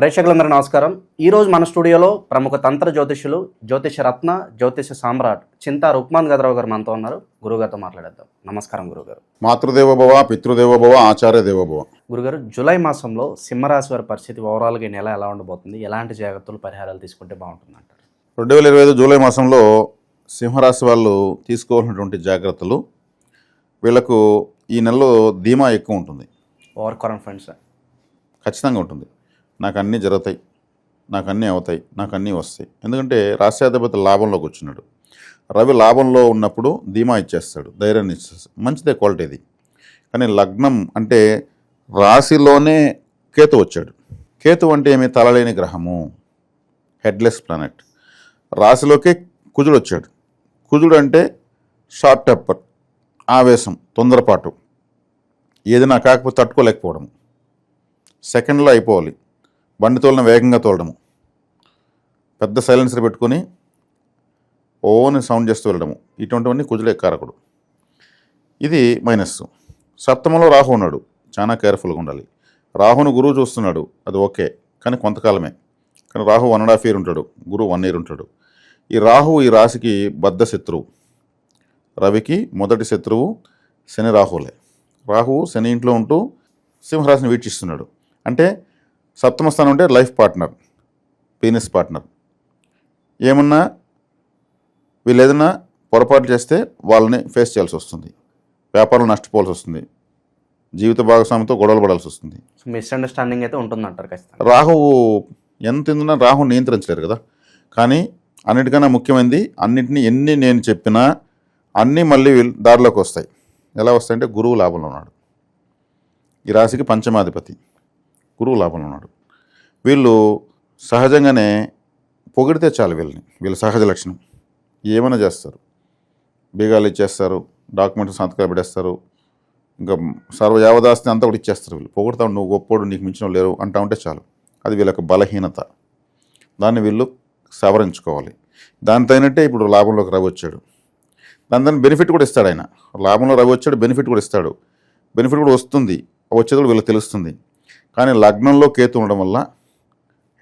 ప్రేక్షకులందరూ నమస్కారం. ఈరోజు మన స్టూడియోలో ప్రముఖ తంత్ర జ్యోతిష్యులు, జ్యోతిష రత్న, జ్యోతిష సామ్రాట్ చింతా రుక్మాన్ గదరావు గారు మనతో ఉన్నారు. గురుగారితో మాట్లాడేద్దాం. నమస్కారం గురుగారు. మాతృదేవోభవ, పితృదేవోభవ, ఆచార్య దేవోభవ. గురుగారు, జూలై మాసంలో సింహరాశి వారి పరిస్థితి ఓవరాల్గా ఈ నెల ఎలా ఉండబోతుంది? ఎలాంటి జాగ్రత్తలు, పరిహారాలు తీసుకుంటే బాగుంటుంది అంటారు? 2025 జూలై మాసంలో సింహరాశి వాళ్ళు తీసుకోవాల్సినటువంటి జాగ్రత్తలు, వీళ్ళకు ఈ నెలలో ధీమా ఎక్కువ ఉంటుంది. ఓవర్ కాన్ఫిడెన్స్ ఖచ్చితంగా ఉంటుంది. నాకు అన్నీ జరుగుతాయి, నాకు అన్నీ అవుతాయి, నాకు అన్నీ వస్తాయి. ఎందుకంటే రాష్ట్రాధిపతి లాభంలోకి వచ్చినాడు. రవి లాభంలో ఉన్నప్పుడు ధీమా ఇచ్చేస్తాడు, ధైర్యాన్ని ఇచ్చేస్తాడు. మంచిదే క్వాలిటీ ఇది. కానీ లగ్నం అంటే రాశిలోనే కేతు వచ్చాడు. కేతు అంటే ఏమి? తలలేని గ్రహము, హెడ్లెస్ ప్లానెట్. రాశిలోకే కుజుడు వచ్చాడు. కుజుడు అంటే షార్ట్ టెంపర్, ఆవేశం, తొందరపాటు, ఏదైనా కాకపోతే తట్టుకోలేకపోవడం, సెకండ్లో అయిపోవాలి, బండి తోలిన వేగంగా తోలడము, పెద్ద సైలెన్సర్ పెట్టుకొని ఓన్ సౌండ్ చేస్తూ వెళ్ళడము, ఇటువంటివన్నీ కుజుడే కారకుడు. ఇది మైనస్. సప్తమంలో రాహు ఉన్నాడు, చాలా కేర్ఫుల్గా ఉండాలి. రాహును గురువు చూస్తున్నాడు, అది ఓకే, కానీ కొంతకాలమే. కానీ రాహు 1.5 year ఉంటాడు, గురువు 1 year ఉంటాడు. ఈ రాహు ఈ రాశికి బద్ధ శత్రువు. రవికి మొదటి శత్రువు శని రాహులే. రాహువు శని ఇంట్లో ఉంటూ సింహరాశిని వీక్షిస్తున్నాడు. అంటే సప్తమ స్థానం అంటే లైఫ్ పార్ట్నర్, పీనిస్ పార్ట్నర్. ఏమన్నా వీళ్ళు ఏదైనా పొరపాటు చేస్తే వాళ్ళని ఫేస్ చేయాల్సి వస్తుంది, వ్యాపారం నష్టపోవాల్సి వస్తుంది, జీవిత భాగస్వామితో గొడవలు పడాల్సి వస్తుంది. మిస్అండర్స్టాండింగ్ అయితే ఉంటుందంటారు ఖచ్చితంగా. రాహువు ఎంత ఎందున్నా రాహువు నియంత్రించలేరు కదా. కానీ అన్నిటికన్నా ముఖ్యమైనది, అన్నింటినీ ఎన్ని నేను చెప్పినా అన్నీ మళ్ళీ దారిలోకి వస్తాయి. ఎలా వస్తాయంటే గురువు లాభంలో ఉన్నాడు. ఈ రాశికి పంచమాధిపతి గురువు లాభంలో ఉన్నాడు. వీళ్ళు సహజంగానే పొగిడితే చాలు వీళ్ళని, వీళ్ళ సహజ లక్షణం. ఏమైనా చేస్తారు, బీగాలు ఇచ్చేస్తారు, డాక్యుమెంట్స్ సంతకాలు పెట్టేస్తారు, ఇంకా యావదాస్తిని అంతా కూడా ఇచ్చేస్తారు. వీళ్ళు పొగుడుతా, నువ్వు గొప్పోడు, నీకు మించిన లేరు అంటా ఉంటే చాలు. అది వీళ్ళకి బలహీనత. దాన్ని వీళ్ళు సవరించుకోవాలి. దాని తగినట్టే ఇప్పుడు లాభంలోకి రవి వచ్చాడు. దాని బెనిఫిట్ కూడా ఇస్తాడు ఆయన. లాభంలో రవి వచ్చాడు, బెనిఫిట్ కూడా ఇస్తాడు. బెనిఫిట్ కూడా వస్తుంది, వచ్చేది కూడా వీళ్ళకి తెలుస్తుంది. కానీ లగ్నంలో కేతు ఉండడం వల్ల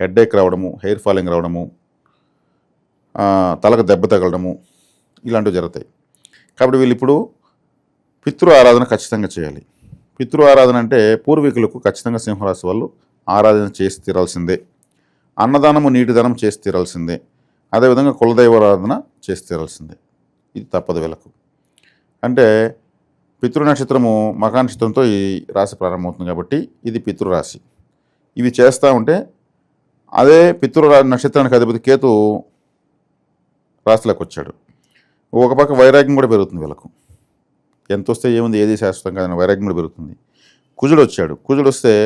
హెడ్ఏక్ రావడము, హెయిర్ ఫాలింగ్ రావడము, తలకు దెబ్బ తగలడము, ఇలాంటివి జరుగుతాయి. కాబట్టి వీళ్ళు ఇప్పుడు పితృ ఆరాధన ఖచ్చితంగా చేయాలి. పితృ ఆరాధన అంటే పూర్వీకులకు ఖచ్చితంగా సింహరాశి వాళ్ళు ఆరాధన చేసి తీరాల్సిందే. అన్నదానము, నీటి దానం చేసి తీరాల్సిందే. అదేవిధంగా కులదైవారాధన చేసి తీరాల్సిందే. ఇది తప్పదు వీళ్ళకు. అంటే పితృ నక్షత్రము మఖా నక్షత్రంతో ఈ రాశి ప్రారంభమవుతుంది కాబట్టి ఇది పితృరాశి. ఇవి చేస్తూ ఉంటే అదే నక్షత్రానికి అధిపతి కేతు రాశిలోకి వచ్చాడు. ఒక పక్క వైరాగ్యం కూడా పెరుగుతుంది వీళ్ళకు. ఎంత వస్తే ఏముంది, ఏది శాశ్వతం కాదని వైరాగ్యం కూడా పెరుగుతుంది. కుజుడు వచ్చాడు. కుజుడు వస్తే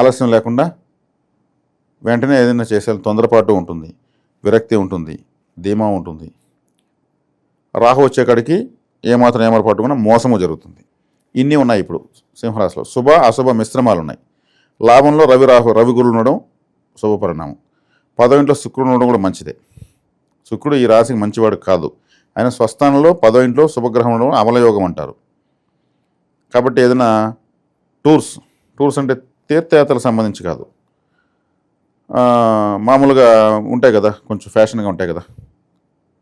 ఆలస్యం లేకుండా వెంటనే ఏదైనా చేసేయాలి, తొందరపాటు ఉంటుంది, విరక్తి ఉంటుంది, ధీమా ఉంటుంది. రాహు వచ్చేకాడికి ఏమాత్రం ఏమరపాటు కూడా మోసము జరుగుతుంది. ఇన్ని ఉన్నాయి ఇప్పుడు సింహరాశిలో. శుభ అశుభ మిశ్రమాలు ఉన్నాయి. లాభంలో రవి గురువు ఉండడం శుభ పరిణామం. 10వ ఇంట్లో శుక్రుడు ఉండడం కూడా మంచిదే. శుక్రుడు ఈ రాశికి మంచివాడు కాదు. ఆయన స్వస్థానంలో 10వ ఇంట్లో శుభగ్రహం ఉండడం అమలయోగం అంటారు. కాబట్టి ఏదైనా టూర్స్ అంటే తీర్థయాత్రలకు సంబంధించి కాదు, మామూలుగా ఉంటాయి కదా, కొంచెం ఫ్యాషన్గా ఉంటాయి కదా,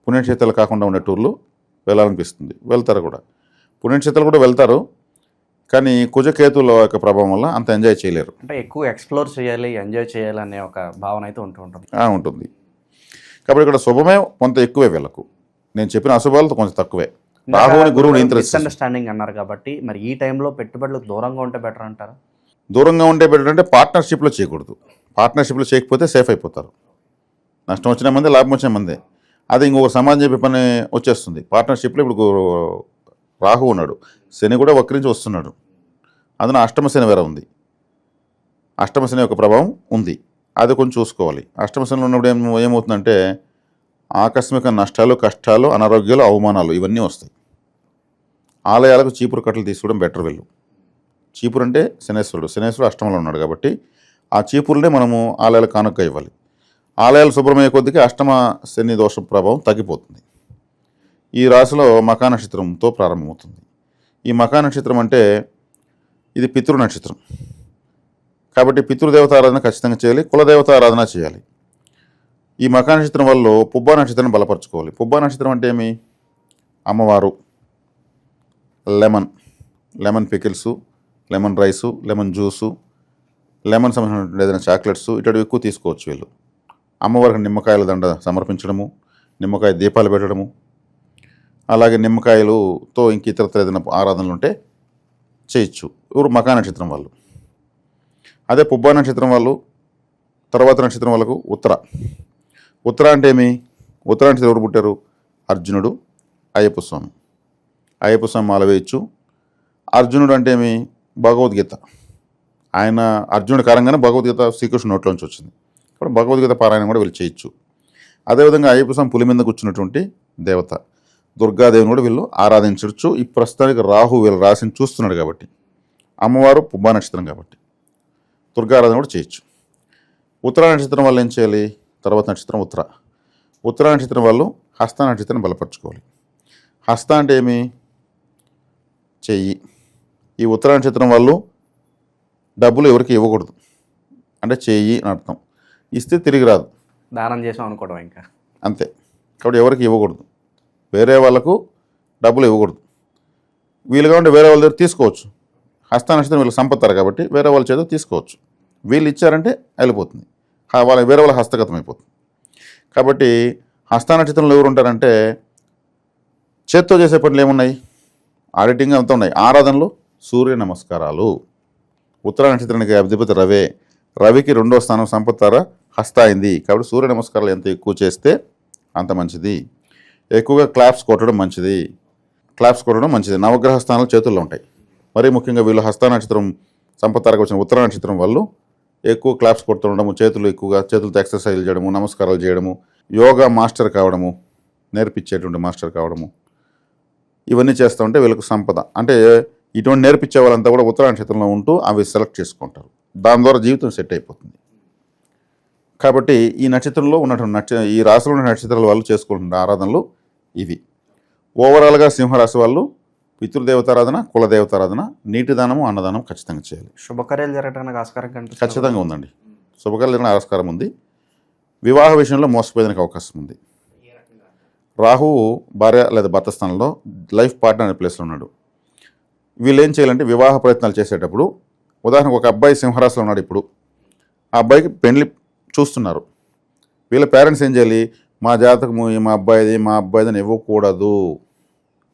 పుణ్యక్షేత్రాలు కాకుండా ఉండే టూర్లు వెళ్ళాలనిపిస్తుంది, వెళ్తారు కూడా. పుణ్యక్షేత్రాలు కూడా వెళ్తారు, కానీ కుజకేతుల యొక్క ప్రభావం వల్ల అంత ఎంజాయ్ చేయలేరు. అంటే ఎక్కువ ఎక్స్ప్లోర్ చేయాలి, ఎంజాయ్ చేయాలి అనే ఒక భావన అయితే ఉంటుంది. కాబట్టి ఇక్కడ శుభమే కొంత ఎక్కువే వీళ్ళకు. నేను చెప్పిన అశుభాలతో కొంచెం తక్కువే. రాహువుని గురువు మిస్అండర్స్టాండింగ్ అన్నారు కాబట్టి మరి ఈ టైంలో పెట్టుబడులకు దూరంగా ఉంటే బెటర్ అంటారా? దూరంగా ఉంటే బెటర్ అంటే పార్ట్నర్షిప్లో చేయకూడదు. పార్ట్నర్షిప్లో చేయకపోతే సేఫ్ అయిపోతారు. నష్టం వచ్చిన మందే, లాభం వచ్చిన మందే. అది ఇంకొక సమాజం చెప్పే పని వచ్చేస్తుంది. పార్ట్నర్షిప్లో ఇప్పుడు రాహు ఉన్నాడు, శని కూడా వక్రించి వస్తున్నాడు. అందులో అష్టమ శని వేరే ఉంది. అష్టమ శని యొక్క ప్రభావం ఉంది, అది కొంచెం చూసుకోవాలి. అష్టమ శనిలో ఉన్నప్పుడు ఏమవుతుందంటే ఆకస్మిక నష్టాలు, కష్టాలు, అనారోగ్యాలు, అవమానాలు ఇవన్నీ వస్తాయి. ఆలయాలకు చీపురు కట్టలు తీసుకోవడం బెటర్. వెళ్ళు. చీపురు అంటే శనేశ్వరుడు అష్టమంలో ఉన్నాడు కాబట్టి ఆ చీపురునే మనము ఆలయాలకు కానుక ఇవ్వాలి. ఆలయాలు శుభ్రమయ్యే కొద్దికి అష్టమ శని దోష ప్రభావం తగ్గిపోతుంది. ఈ రాశిలో మఖా నక్షత్రంతో ప్రారంభమవుతుంది. ఈ మఖా నక్షత్రం అంటే ఇది పితృ నక్షత్రం. కాబట్టి పితృదేవత ఆరాధన ఖచ్చితంగా చేయాలి, కులదేవత ఆరాధన చేయాలి. ఈ మఖా నక్షత్రం వల్ల పుబ్బా నక్షత్రాన్ని బలపరచుకోవాలి. పుబ్బా నక్షత్రం అంటే ఏమి? అమ్మవారు, lemon pickles, lemon rice, lemon juice, lemon సంబంధించిన ఏదైనా చాక్లెట్స్ ఇటువంటివి ఎక్కువ తీసుకోవచ్చు వీళ్ళు. అమ్మవారికి నిమ్మకాయల దండ సమర్పించడము, నిమ్మకాయ దీపాలు పెట్టడము, అలాగే నిమ్మకాయలతో ఇంక ఇతరత్ర ఏదైనా ఆరాధనలు ఉంటే చేయొచ్చు. ఎవరు? మఖా నక్షత్రం వాళ్ళు. అదే పుబ్బా నక్షత్రం వాళ్ళు, తర్వాత నక్షత్రం వాళ్ళకు ఉత్తర అంటే ఏమి? ఉత్తర నక్షత్రం ఎవరు పుట్టారు? అర్జునుడు, అయ్యప్ప స్వామి మాల వేయచ్చు. అర్జునుడు అంటే ఏమి? భగవద్గీత. ఆయన అర్జునుడి కారంగానే భగవద్గీత శ్రీకృష్ణుడి నోట్లోంచి వచ్చింది. ఇప్పుడు భగవద్గీత పారాయణం కూడా వీళ్ళు చేయొచ్చు. అదేవిధంగా అయ్యప్ప స్వామి పులి మీద కూర్చున్నటువంటి దేవత దుర్గాదేవిని కూడా వీళ్ళు ఆరాధించవచ్చు. ఈ ప్రస్తుతానికి రాహు వీళ్ళ రాశిని చూస్తున్నాడు కాబట్టి, అమ్మవారు పుబ్బా నక్షత్రం కాబట్టి దుర్గారాధన కూడా చేయొచ్చు. ఉత్తర నక్షత్రం వాళ్ళు ఏం చేయాలి? తర్వాత నక్షత్రం ఉత్తర నక్షత్రం వాళ్ళు హస్త నక్షత్రాన్ని బలపరచుకోవాలి. హస్త అంటే ఏమి? చెయ్యి. ఈ ఉత్తర నక్షత్రం వాళ్ళు డబ్బులు ఎవరికి ఇవ్వకూడదు, అంటే చెయ్యి అని అర్థం. ఇస్తే తిరిగి రాదు, దానం చేసాం అనుకోవడం ఇంకా అంతే. కాబట్టి ఎవరికి ఇవ్వకూడదు, వేరే వాళ్ళకు డబ్బులు ఇవ్వకూడదు. వీలుగా ఉంటే వేరే వాళ్ళ దగ్గర తీసుకోవచ్చు. హస్త నక్షత్రం వీళ్ళు సంపత్తారు కాబట్టి వేరే వాళ్ళ చేత తీసుకోవచ్చు. వీళ్ళు ఇచ్చారంటే వెళ్ళిపోతుంది, వేరే వాళ్ళ హస్తగతం అయిపోతుంది. కాబట్టి హస్త నక్షత్రంలో ఎవరు ఉంటారంటే చేత్తో చేసే పనులు ఏమున్నాయి? ఆడిటింగ్ అంతా ఉన్నాయి. ఆరాధనలు, సూర్య నమస్కారాలు. ఉత్తర నక్షత్రానికి అధిపతి రవికి 2వ స్థానం సంపత్తార హస్త అయింది. కాబట్టి సూర్య నమస్కారాలు ఎంత ఎక్కువ చేస్తే అంత మంచిది. ఎక్కువగా క్లాప్స్ కొట్టడం మంచిది. నవగ్రహ స్థానాలు చేతుల్లో ఉంటాయి. మరీ ముఖ్యంగా వీళ్ళు హస్త నక్షత్రం సంపత్తారకు వచ్చిన ఉత్తర నక్షత్రం వాళ్ళు ఎక్కువ క్లాప్స్ కొడుతుండడము, చేతులతో ఎక్సర్సైజ్ చేయడము, నమస్కారాలు చేయడము, యోగా మాస్టర్ కావడము, నేర్పించేటువంటి మాస్టర్ కావడము, ఇవన్నీ చేస్తూ ఉంటే వీళ్ళకు సంపద. అంటే ఇటువంటి నేర్పించే వాళ్ళంతా కూడా ఉత్తర నక్షత్రంలో ఉంటూ అవి సెలెక్ట్ చేసుకుంటారు. దాని ద్వారా జీవితం సెట్ అయిపోతుంది. కాబట్టి ఈ నక్షత్రంలో ఉన్నటువంటి ఈ రాశిలో ఉన్న నక్షత్రాల వాళ్ళు చేసుకుంటున్న ఆరాధనలు ఇవి. ఓవరాల్గా సింహరాశి వాళ్ళు పితృదేవతారాధన, కులదేవతారాధన, నీటి దానము, అన్నదానం ఖచ్చితంగా చేయాలి. శుభకార్యాలు జరగడానికి ఆస్కారం కనిపిస్తుంది. ఖచ్చితంగా ఉందండి. శుభకార్యాలు జరగడానికి ఆస్కారం ఉంది. వివాహ విషయంలో మోసపోయేదానికి అవకాశం ఉంది. రాహువు భార్య లేదా భర్త స్థానంలో లైఫ్ పార్ట్నర్ అనే ప్లేస్లో ఉన్నాడు. వీళ్ళు ఏం చేయాలంటే వివాహ ప్రయత్నాలు చేసేటప్పుడు, ఉదాహరణకు ఒక అబ్బాయి సింహరాశిలో ఉన్నాడు. ఇప్పుడు ఆ అబ్బాయికి పెళ్లి చూస్తున్నారు. వీళ్ళ పేరెంట్స్ ఏం చేయాలి? మా జాతకము మా అబ్బాయిదని ఇవ్వకూడదు.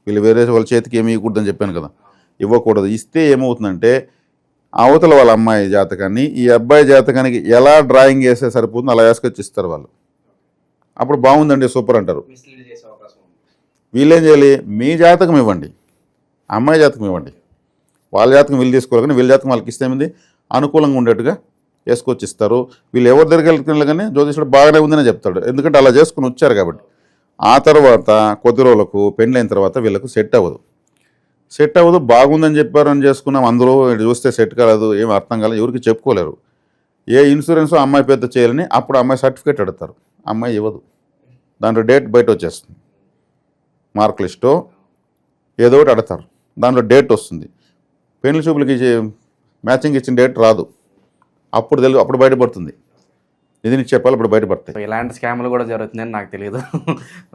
వీళ్ళు వేరే వాళ్ళ చేతికి ఏమి ఇవ్వకూడదని చెప్పాను కదా, ఇవ్వకూడదు. ఇస్తే ఏమవుతుందంటే అవతల వాళ్ళ అమ్మాయి జాతకాన్ని ఈ అబ్బాయి జాతకానికి ఎలా డ్రాయింగ్ వేస్తే సరిపోతుందో అలా వేసుకొచ్చి ఇస్తారు వాళ్ళు. అప్పుడు బాగుందండి, సూపర్ అంటారు. వీళ్ళేం చేయాలి? మీ జాతకం ఇవ్వండి, అమ్మాయి జాతకం ఇవ్వండి. వాళ్ళ జాతకం వీళ్ళు తీసుకోవాలి, కానీ వీళ్ళ జాతకం వాళ్ళకి ఇస్తే ఏమింది అనుకూలంగా ఉండేట్టుగా వేసుకొచ్చి ఇస్తారు. వీళ్ళు ఎవరి దగ్గరికి వెళ్తున్నా కానీ జ్యోతిషుడు బాగానే ఉందనే చెప్తాడు, ఎందుకంటే అలా చేసుకుని వచ్చారు కాబట్టి. ఆ తర్వాత కొద్ది రోజులకు పెళ్ళైన తర్వాత వీళ్ళకు సెట్ అవ్వదు. బాగుందని చెప్పారని చేసుకున్నాం, అందరూ చూస్తే సెట్ కాలేదు, ఏం అర్థం కాలేదు, ఎవరికి చెప్పుకోలేరు. ఏ ఇన్సూరెన్స్ అమ్మాయి పెద్ద చేయాలని అప్పుడు అమ్మాయి సర్టిఫికేట్ అడుగుతారు, అమ్మాయి ఇవ్వదు. దాంట్లో డేట్ బయట వచ్చేస్తుంది, మార్క్ లిస్టో ఏదో ఒకటి అడతారు, దాంట్లో డేట్ వస్తుంది. పెళ్లి చూపులకి మ్యాచింగ్ ఇచ్చిన డేట్ రాదు, అప్పుడు బయటపడుతుంది. ఇది నీకు చెప్పాలి, ఇప్పుడు బయటపడతాయి. ఇలాంటి స్కామ్లు కూడా జరుగుతుందని నాకు తెలియదు.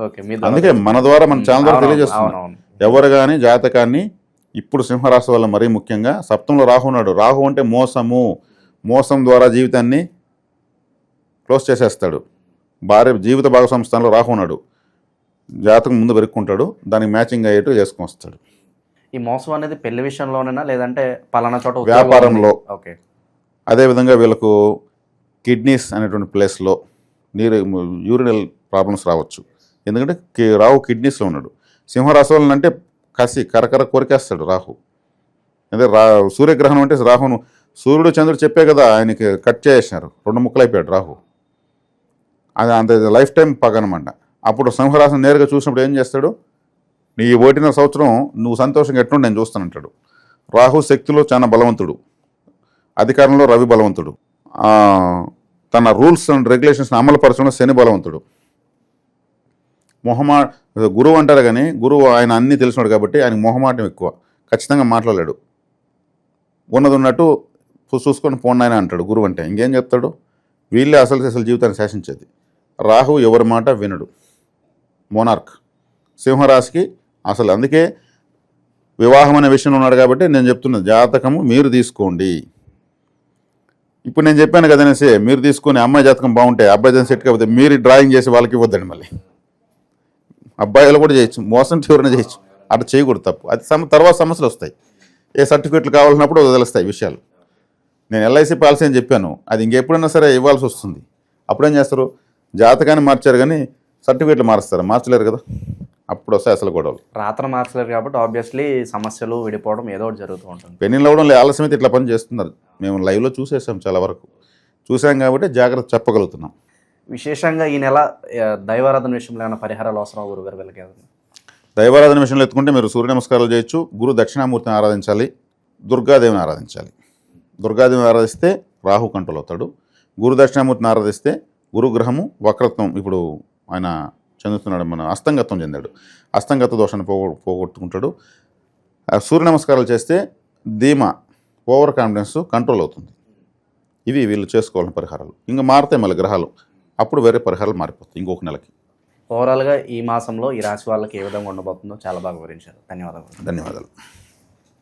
ఓకే, అందుకే మన ద్వారా, మన ఛానల్ ద్వారా తెలియజేస్తున్నాం. ఎవరు కానీ జాతకాన్ని ఇప్పుడు సింహరాశి వల్ల మరీ ముఖ్యంగా సప్తంలో రాహు ఉన్నాడు. రాహు అంటే మోసం ద్వారా జీవితాన్ని క్లోజ్ చేసేస్తాడు. జీవిత భాగస్వామి స్థానంలో రాహు ఉన్నాడు. జాతకం ముందు పెరుక్కుంటాడు, దానికి మ్యాచింగ్ అయ్యేట్టు చేసుకుని వస్తాడు. ఈ మోసం అనేది పెళ్లి విషయంలోనేనా, లేదంటే పలానా చోట వ్యాపారంలో? ఓకే. అదేవిధంగా వీళ్ళకు కిడ్నీస్ అనేటువంటి ప్లేస్లో యూరినల్ ప్రాబ్లమ్స్ రావచ్చు. ఎందుకంటే రాహు కిడ్నీస్లో ఉన్నాడు. సింహరాశి వాళ్ళని అంటే కరకర కొరికేస్తాడు రాహు. అదే సూర్యగ్రహణం అంటే రాహును సూర్యుడు చంద్రుడు చెప్పే కదా ఆయనకి కట్ చేసేసినారు, 2 ముక్కలు అయిపోయాడు రాహు. అది అంత లైఫ్ టైం పగనమాట. అప్పుడు సింహరాశిని నేరుగా చూసినప్పుడు ఏం చేస్తాడు? నీ 1.5 సంవత్సరం నువ్వు సంతోషంగా ఎట్లుండి నేను చూస్తానంటాడు. రాహు శక్తిలో చాలా బలవంతుడు, అధికారంలో రవి బలవంతుడు, తన రూల్స్ అండ్ రెగ్యులేషన్స్ని అమలుపరచడంలో శని బలవంతుడు. గురువు అంటారు కానీ గురువు ఆయన అన్నీ తెలిసినాడు కాబట్టి ఆయన మొహమాటం ఎక్కువ, ఖచ్చితంగా మాట్లాడలేడు. ఉన్నది ఉన్నట్టు చూసుకొని పోండి ఆయన అంటాడు గురువు అంటే. ఇంకేం చెప్తాడు? వీళ్ళే అసలు జీవితాన్ని శాసించేది. రాహు ఎవరి మాట వినడు, మోనార్క్. సింహరాశికి అసలు అందుకే వివాహం అనే విషయంలో ఉన్నాడు కాబట్టి నేను చెప్తున్న జాతకము మీరు తీసుకోండి. ఇప్పుడు నేను చెప్పాను కదనేసి మీరు తీసుకుని అమ్మాయి జాతకం బాగుంటే అబ్బాయి జాతకం సెట్ కాకపోతే మీరు డ్రాయింగ్ చేసి వాళ్ళకి ఇవ్వద్దండి. మళ్ళీ అబ్బాయిలు కూడా చేయొచ్చు, మోసం ఎవరైనా చేయొచ్చు, అట్లా చేయకూడదు, తప్పు. అది తర్వాత సమస్యలు వస్తాయి. ఏ సర్టిఫికెట్లు కావాలన్నప్పుడు వదిలేస్తాయి విషయాలు. నేను ఎల్ఐసి పాలసీ అని చెప్పాను, అది ఇంకెప్పుడైనా సరే ఇవ్వాల్సి వస్తుంది. అప్పుడేం చేస్తారు? జాతకాన్ని మార్చారు కానీ సర్టిఫికెట్లు మారుస్తారు, మార్చలేరు కదా, అప్పుడు వస్తాయి అసలు గొడవలు. రాత్రి మార్చలేరు కాబట్టి ఆబ్వియస్లీ సమస్యలు విడిపోవడం ఏదో ఒకటి జరుగుతూ ఉంటుంది. పెళ్ళిళ్ళు అవ్వడం ఆలస్యం అయితే ఇట్లా పని చేస్తున్నారు. మేము లైవ్లో చూసేసాం, చాలా వరకు చూసాం కాబట్టి జాగ్రత్త చెప్పగలుగుతున్నాం. విశేషంగా ఈ నెల దైవారాధన విషయంలో ఏమైనా పరిహారాలు అవసరం గురుగారు వీళ్ళకి? దైవారాధన విషయంలో ఎత్తుకుంటే మీరు సూర్య నమస్కారాలు చేయొచ్చు, గురు దక్షిణామూర్తిని ఆరాధించాలి, దుర్గాదేవిని ఆరాధించాలి. దుర్గాదేవిని ఆరాధిస్తే రాహు కంట్రోల్ అవుతాడు. గురు దక్షిణామూర్తిని ఆరాధిస్తే గురుగ్రహము వక్రత్వం, ఇప్పుడు ఆయన చెందుతున్నాడు, మన అస్తంగత్వం చెందాడు, అస్తంగత్వ దోషాన్ని పోగొట్టుకుంటాడు. సూర్య నమస్కారాలు చేస్తే ధీమా, ఓవర్ కాన్ఫిడెన్స్ కంట్రోల్ అవుతుంది. ఇవి వీళ్ళు చేసుకోవాలని పరిహారాలు. ఇంకా మారుతాయి మళ్ళీ గ్రహాలు, అప్పుడు వేరే పరిహారాలు మారిపోతాయి ఇంకొక నెలకి. ఓవరాల్గా ఈ మాసంలో ఈ రాశి వాళ్ళకి ఏ విధంగా ఉండబోతుందో చాలా బాగా వివరించారు. ధన్యవాదాలు. ధన్యవాదాలు.